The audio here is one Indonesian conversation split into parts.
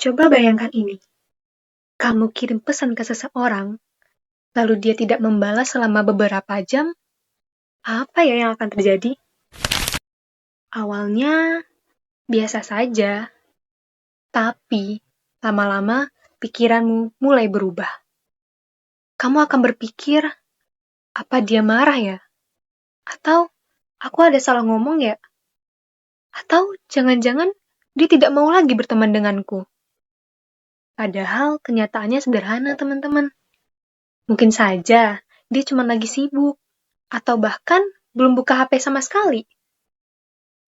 Coba bayangkan ini, kamu kirim pesan ke seseorang, lalu dia tidak membalas selama beberapa jam, apa ya yang akan terjadi? Awalnya biasa saja, tapi lama-lama pikiranmu mulai berubah. Kamu akan berpikir, apa dia marah ya? Atau aku ada salah ngomong ya? Atau jangan-jangan dia tidak mau lagi berteman denganku? Padahal kenyataannya sederhana, teman-teman. Mungkin saja dia cuma lagi sibuk, atau bahkan belum buka HP sama sekali.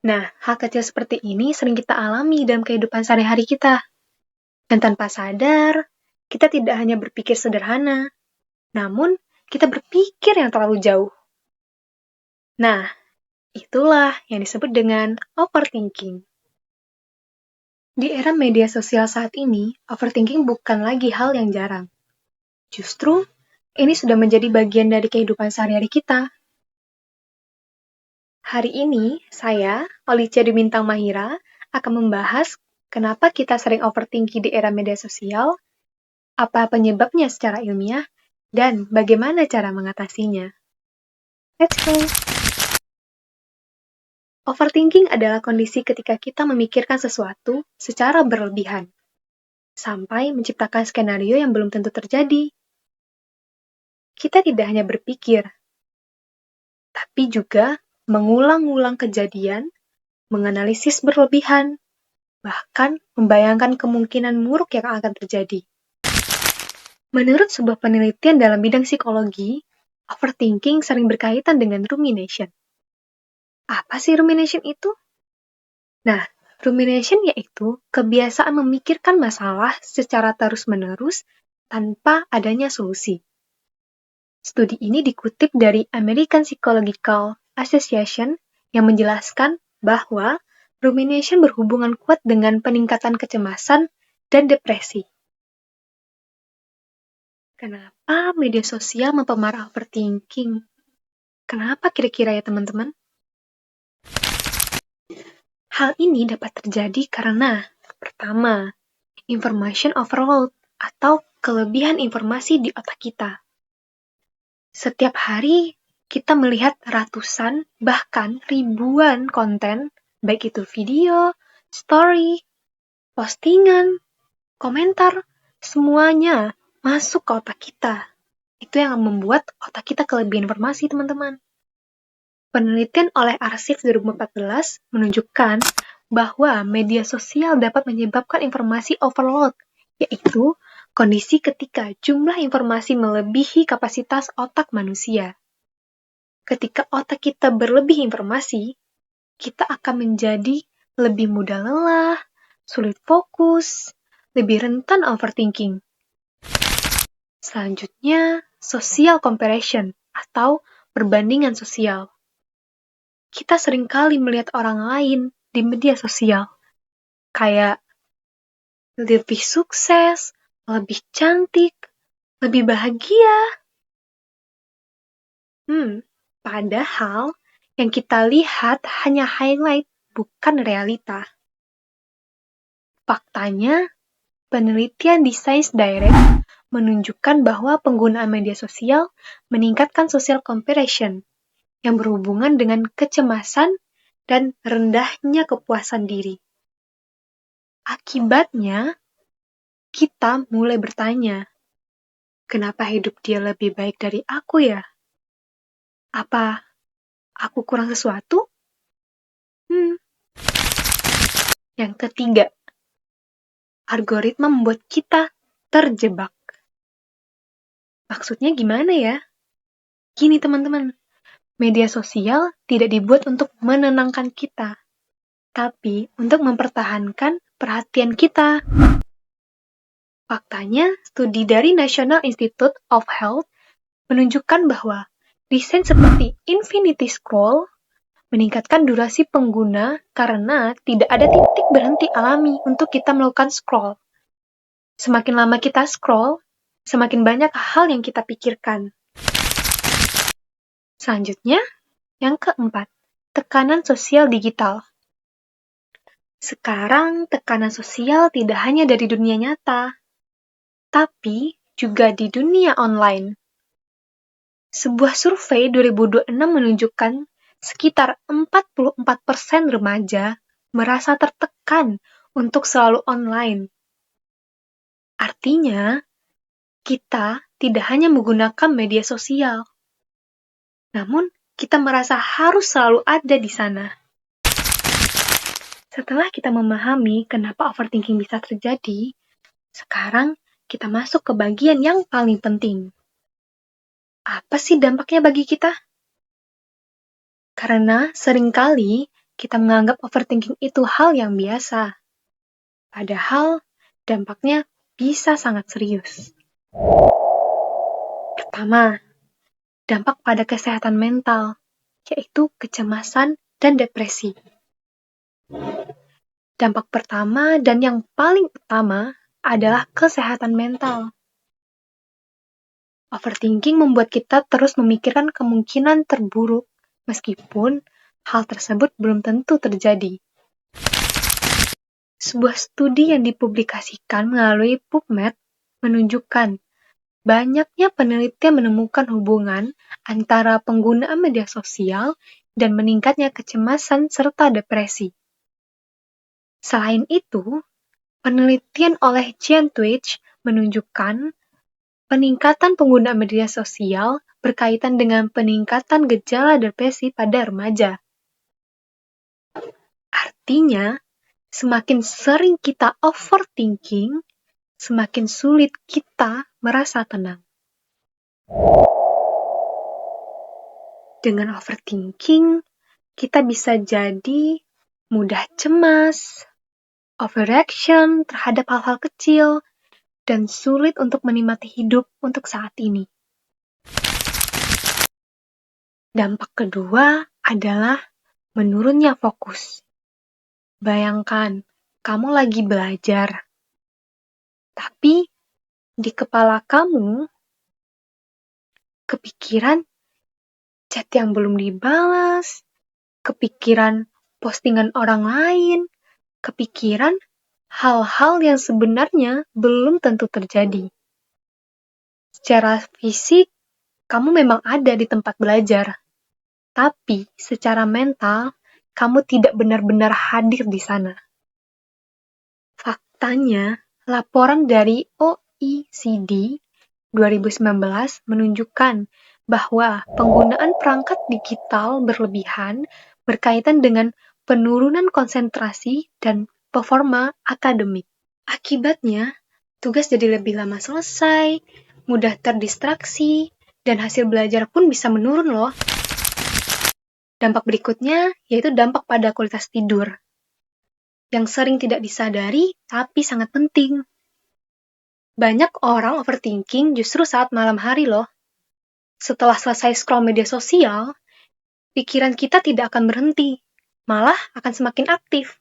Nah, hal kecil seperti ini sering kita alami dalam kehidupan sehari-hari kita. Dan tanpa sadar, kita tidak hanya berpikir sederhana, namun kita berpikir yang terlalu jauh. Nah, itulah yang disebut dengan overthinking. Di era media sosial saat ini, overthinking bukan lagi hal yang jarang. Justru, ini sudah menjadi bagian dari kehidupan sehari-hari kita. Hari ini, saya, Olicia Bintang Mahira, akan membahas kenapa kita sering overthinking di era media sosial, apa penyebabnya secara ilmiah, dan bagaimana cara mengatasinya. Let's go! Overthinking adalah kondisi ketika kita memikirkan sesuatu secara berlebihan, sampai menciptakan skenario yang belum tentu terjadi. Kita tidak hanya berpikir, tapi juga mengulang-ulang kejadian, menganalisis berlebihan, bahkan membayangkan kemungkinan buruk yang akan terjadi. Menurut sebuah penelitian dalam bidang psikologi, overthinking sering berkaitan dengan rumination. Apa sih rumination itu? Nah, rumination yaitu kebiasaan memikirkan masalah secara terus-menerus tanpa adanya solusi. Studi ini dikutip dari American Psychological Association yang menjelaskan bahwa rumination berhubungan kuat dengan peningkatan kecemasan dan depresi. Kenapa media sosial memperparah overthinking? Kenapa kira-kira ya teman-teman? Hal ini dapat terjadi karena, pertama, information overload atau kelebihan informasi di otak kita. Setiap hari, kita melihat ratusan, bahkan ribuan konten, baik itu video, story, postingan, komentar, semuanya masuk ke otak kita. Itu yang membuat otak kita kelebihan informasi, teman-teman. Penelitian oleh Arsif 2014 menunjukkan bahwa media sosial dapat menyebabkan informasi overload, yaitu kondisi ketika jumlah informasi melebihi kapasitas otak manusia. Ketika otak kita berlebih informasi, kita akan menjadi lebih mudah lelah, sulit fokus, lebih rentan overthinking. Selanjutnya, social comparison atau perbandingan sosial. Kita seringkali melihat orang lain di media sosial, kayak lebih sukses, lebih cantik, lebih bahagia. Padahal yang kita lihat hanya highlight, bukan realita. Faktanya, penelitian di Science Direct menunjukkan bahwa penggunaan media sosial meningkatkan social comparison yang berhubungan dengan kecemasan dan rendahnya kepuasan diri. Akibatnya, kita mulai bertanya, kenapa hidup dia lebih baik dari aku ya? Apa aku kurang sesuatu? Yang ketiga, algoritma membuat kita terjebak. Maksudnya gimana ya? Gini teman-teman, media sosial tidak dibuat untuk menenangkan kita, tapi untuk mempertahankan perhatian kita. Faktanya, studi dari National Institute of Health menunjukkan bahwa desain seperti infinity scroll meningkatkan durasi pengguna karena tidak ada titik berhenti alami untuk kita melakukan scroll. Semakin lama kita scroll, semakin banyak hal yang kita pikirkan. Selanjutnya, yang keempat, tekanan sosial digital. Sekarang tekanan sosial tidak hanya dari dunia nyata, tapi juga di dunia online. Sebuah survei 2026 menunjukkan sekitar 44% remaja merasa tertekan untuk selalu online. Artinya, kita tidak hanya menggunakan media sosial, namun kita merasa harus selalu ada di sana. Setelah kita memahami kenapa overthinking bisa terjadi, sekarang kita masuk ke bagian yang paling penting. Apa sih dampaknya bagi kita? Karena seringkali kita menganggap overthinking itu hal yang biasa. Padahal dampaknya bisa sangat serius. Pertama, dampak pada kesehatan mental, yaitu kecemasan dan depresi. Dampak pertama dan yang paling utama adalah kesehatan mental. Overthinking membuat kita terus memikirkan kemungkinan terburuk, meskipun hal tersebut belum tentu terjadi. Sebuah studi yang dipublikasikan melalui PubMed menunjukkan banyaknya penelitian menemukan hubungan antara penggunaan media sosial dan meningkatnya kecemasan serta depresi. Selain itu, penelitian oleh Jan Twitch menunjukkan peningkatan penggunaan media sosial berkaitan dengan peningkatan gejala depresi pada remaja. Artinya, semakin sering kita overthinking, semakin sulit kita merasa tenang. Dengan overthinking, kita bisa jadi mudah cemas, overreaction terhadap hal-hal kecil, dan sulit untuk menikmati hidup untuk saat ini. Dampak kedua adalah menurunnya fokus. Bayangkan, kamu lagi belajar, tapi di kepala kamu kepikiran chat yang belum dibalas, kepikiran postingan orang lain, kepikiran hal-hal yang sebenarnya belum tentu terjadi. Secara fisik, kamu memang ada di tempat belajar, tapi secara mental, kamu tidak benar-benar hadir di sana. Faktanya, laporan dari OECD 2019 menunjukkan bahwa penggunaan perangkat digital berlebihan berkaitan dengan penurunan konsentrasi dan performa akademik. Akibatnya, tugas jadi lebih lama selesai, mudah terdistraksi, dan hasil belajar pun bisa menurun loh. Dampak berikutnya yaitu dampak pada kualitas tidur, yang sering tidak disadari tapi sangat penting. Banyak orang overthinking justru saat malam hari loh. Setelah selesai scroll media sosial, pikiran kita tidak akan berhenti, malah akan semakin aktif.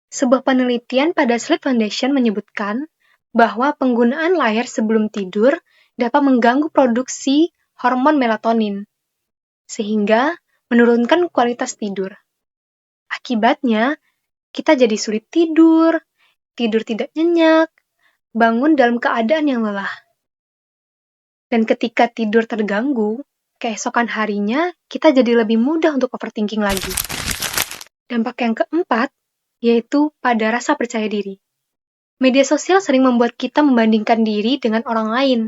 Sebuah penelitian pada Sleep Foundation menyebutkan bahwa penggunaan layar sebelum tidur dapat mengganggu produksi hormon melatonin, sehingga menurunkan kualitas tidur. Akibatnya, kita jadi sulit tidur, tidur tidak nyenyak, bangun dalam keadaan yang lelah. Dan ketika tidur terganggu, keesokan harinya kita jadi lebih mudah untuk overthinking lagi. Dampak yang keempat, yaitu pada rasa percaya diri. Media sosial sering membuat kita membandingkan diri dengan orang lain.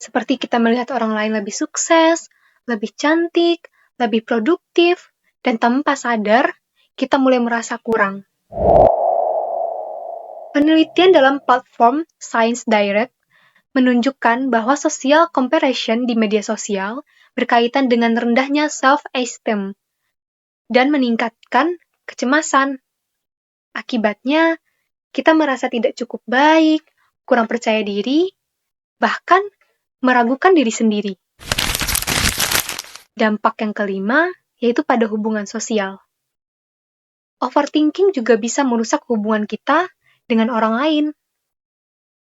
Seperti kita melihat orang lain lebih sukses, lebih cantik, lebih produktif, dan tanpa sadar, kita mulai merasa kurang. Penelitian dalam platform Science Direct menunjukkan bahwa social comparison di media sosial berkaitan dengan rendahnya self-esteem dan meningkatkan kecemasan. Akibatnya, kita merasa tidak cukup baik, kurang percaya diri, bahkan meragukan diri sendiri. Dampak yang kelima yaitu pada hubungan sosial. Overthinking juga bisa merusak hubungan kita dengan orang lain.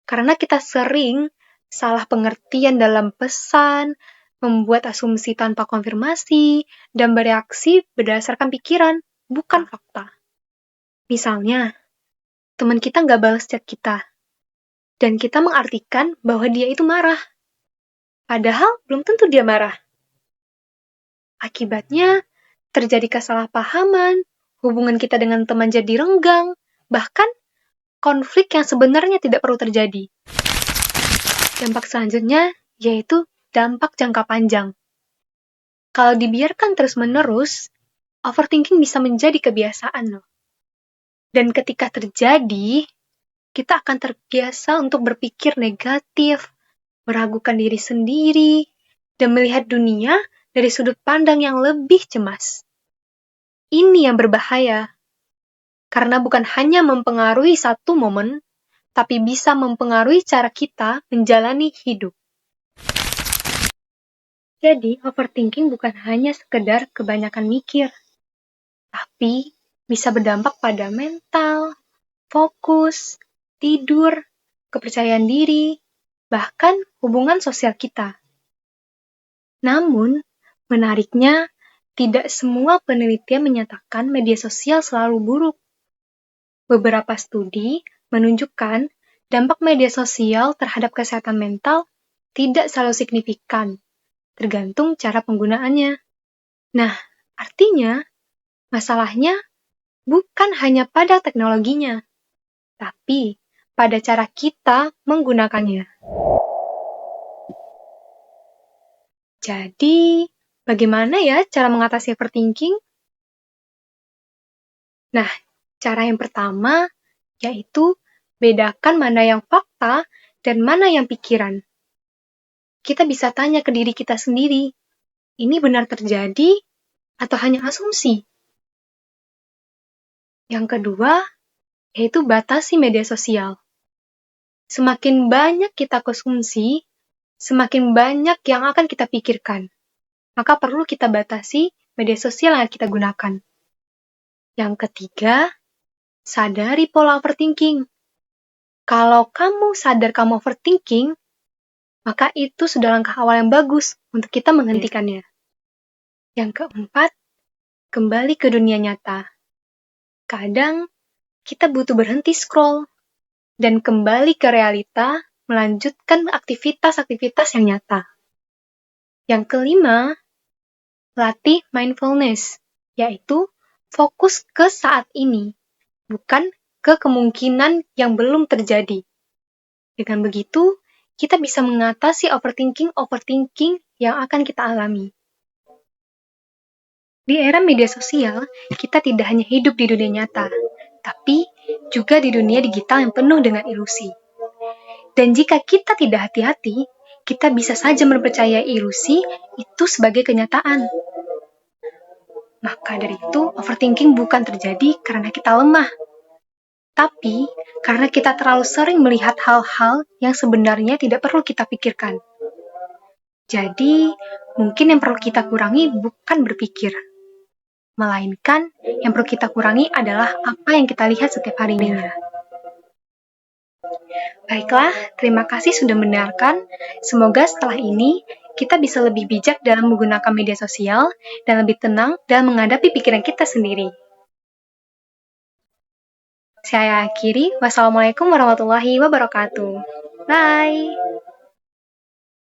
Karena kita sering salah pengertian dalam pesan, membuat asumsi tanpa konfirmasi, dan bereaksi berdasarkan pikiran, bukan fakta. Misalnya, teman kita nggak balas chat kita, dan kita mengartikan bahwa dia itu marah. Padahal belum tentu dia marah. Akibatnya, terjadi kesalahpahaman, hubungan kita dengan teman jadi renggang, bahkan konflik yang sebenarnya tidak perlu terjadi. Dampak selanjutnya yaitu dampak jangka panjang. Kalau dibiarkan terus-menerus, overthinking bisa menjadi kebiasaan loh. Dan ketika terjadi, kita akan terbiasa untuk berpikir negatif, meragukan diri sendiri, dan melihat dunia dari sudut pandang yang lebih cemas. Ini yang berbahaya, karena bukan hanya mempengaruhi satu momen, tapi bisa mempengaruhi cara kita menjalani hidup. Jadi, overthinking bukan hanya sekedar kebanyakan mikir, tapi bisa berdampak pada mental, fokus, tidur, kepercayaan diri, bahkan hubungan sosial kita. Namun, menariknya, tidak semua penelitian menyatakan media sosial selalu buruk. Beberapa studi menunjukkan dampak media sosial terhadap kesehatan mental tidak selalu signifikan, tergantung cara penggunaannya. Nah, artinya, masalahnya bukan hanya pada teknologinya, tapi pada cara kita menggunakannya. Jadi, bagaimana ya cara mengatasi overthinking? Nah, cara yang pertama yaitu bedakan mana yang fakta dan mana yang pikiran. Kita bisa tanya ke diri kita sendiri, ini benar terjadi atau hanya asumsi? Yang kedua, yaitu batasi media sosial. Semakin banyak kita konsumsi, semakin banyak yang akan kita pikirkan. Maka perlu kita batasi media sosial yang kita gunakan. Yang ketiga, sadari pola overthinking. Kalau kamu sadar kamu overthinking, maka itu sudah langkah awal yang bagus untuk kita menghentikannya. Yang keempat, kembali ke dunia nyata. Kadang, kita butuh berhenti scroll dan kembali ke realita, melanjutkan aktivitas-aktivitas yang nyata. Yang kelima, latih mindfulness, yaitu fokus ke saat ini, bukan ke kemungkinan yang belum terjadi. Dengan begitu, kita bisa mengatasi overthinking yang akan kita alami. Di era media sosial, kita tidak hanya hidup di dunia nyata, tapi juga di dunia digital yang penuh dengan ilusi. Dan jika kita tidak hati-hati, kita bisa saja mempercayai ilusi itu sebagai kenyataan. Maka dari itu, overthinking bukan terjadi karena kita lemah, tapi karena kita terlalu sering melihat hal-hal yang sebenarnya tidak perlu kita pikirkan. Jadi, mungkin yang perlu kita kurangi bukan berpikir, melainkan yang perlu kita kurangi adalah apa yang kita lihat setiap harinya. Baiklah, terima kasih sudah mendengarkan. Semoga setelah ini kita bisa lebih bijak dalam menggunakan media sosial dan lebih tenang dalam menghadapi pikiran kita sendiri. Saya akhiri. Wassalamualaikum warahmatullahi wabarakatuh. Bye.